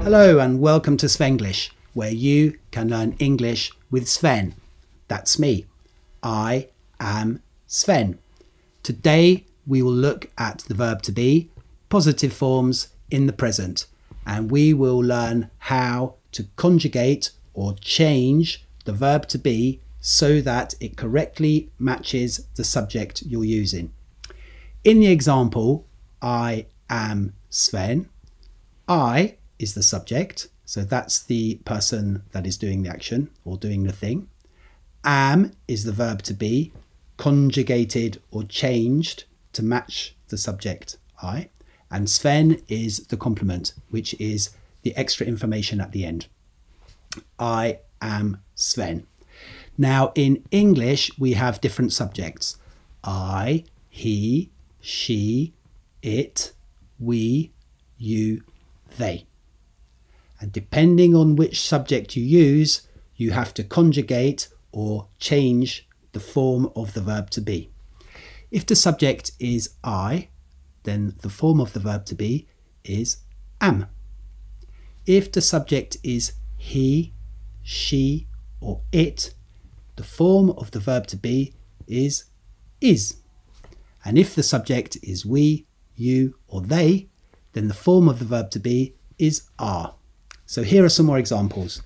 Hello and welcome to Svenglish, where you can learn English with Sven. That's me. I am Sven. Today we will look at the verb to be, positive forms in the present, and we will learn how to conjugate or change the verb to be so that it correctly matches the subject you're using. In the example, I am Sven, I is the subject, so that's the person that is doing the action or doing the thing. Am is the verb to be, conjugated or changed to match the subject I. And Sven is the complement, which is the extra information at the end. I am Sven. Now in English we have different subjects. I, he, she, it, we, you, they. And depending on which subject you use, you have to conjugate or change the form of the verb to be. If the subject is I, then the form of the verb to be is am. If the subject is he, she, or it, the form of the verb to be is. And if the subject is we, you, or they, then the form of the verb to be is are. So here are some more examples.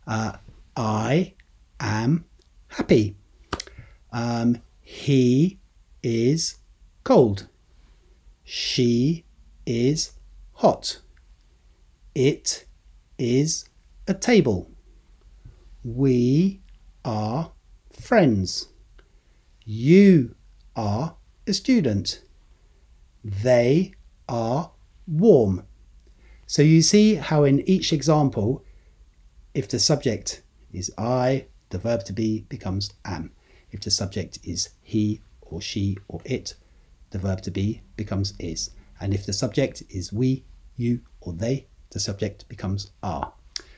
I am happy. He is cold. She is hot. It is a table. We are friends. You are a student. They are warm. So you see how in each example, if the subject is I, the verb to be becomes am. If the subject is he or she or it, the verb to be becomes is. And if the subject is we, you, or they, the subject becomes are.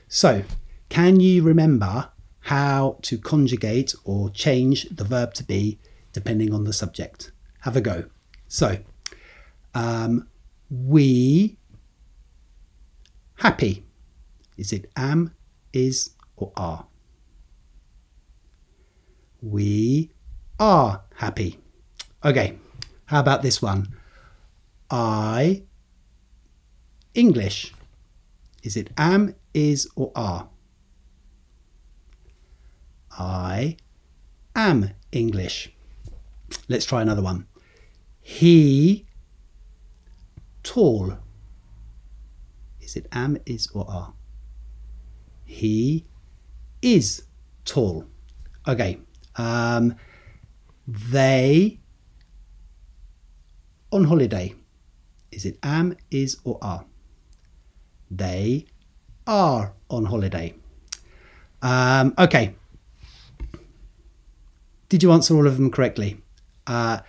So can you remember how to conjugate or change the verb to be depending on the subject? Have a go. So we happy. Is it am, is, or are? We are happy. Okay, how about this one? I English. Is it am, is, or are? I am English. Let's try another one. He tall. Is it am, is, or are? He is tall. Okay. They on holiday. Is it am, is, or are? They are on holiday. Okay. Did you answer all of them correctly? I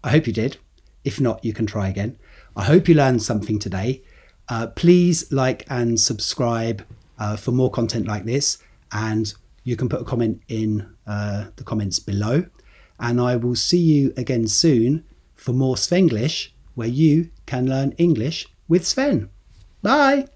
hope you did. If not, you can try again. I hope you learned something today. Please like and subscribe for more content like this, and you can put a comment in the comments below, and I will see you again soon for more Svenglish, where you can learn English with Sven. Bye!